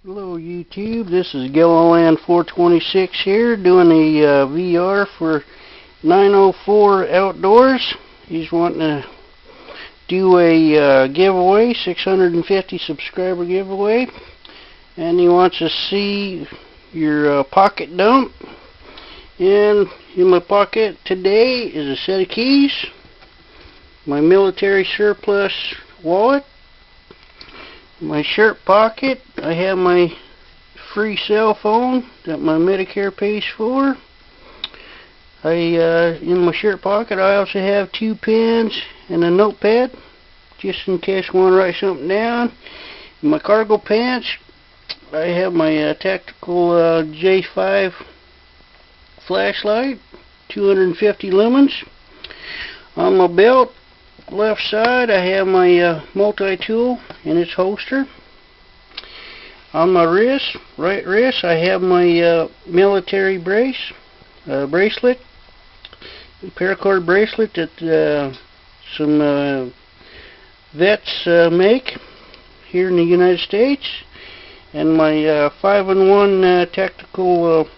Hello YouTube, this is Gilliland 426 here doing a VR for 904 Outdoors. He's wanting to do a giveaway, 650 subscriber giveaway, and he wants to see your pocket dump. And in my pocket today is a set of keys, my military surplus wallet, my shirt pocket. I have my free cell phone that my Medicare pays for. In my shirt pocket I also have 2 pens and a notepad just in case I want to write something down. In my cargo pants I have my tactical J5 flashlight, 250 lumens. On my belt left side I have my multi-tool in its holster. On my wrist, right wrist, I have my military bracelet, paracord bracelet that some vets make here in the United States, and my 5-in-1 tactical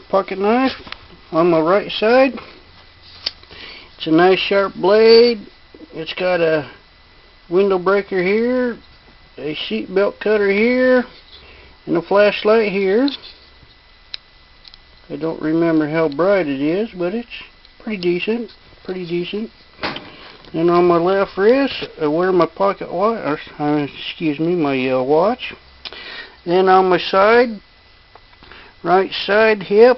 pocket knife. On my right side, it's a nice sharp blade. It's got a window breaker here, a seat belt cutter here, and a flashlight here. I don't remember how bright it is, but it's pretty decent. And on my left wrist I wear my pocket watch, my watch. Then on my right side hip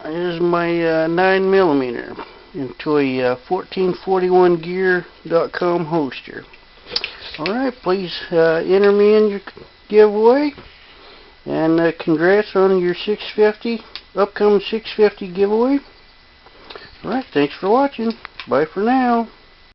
is my 9mm into a 1441gear.com holster. Alright, please enter me in your giveaway, and congrats on your upcoming 650 giveaway. Alright, thanks for watching. Bye for now.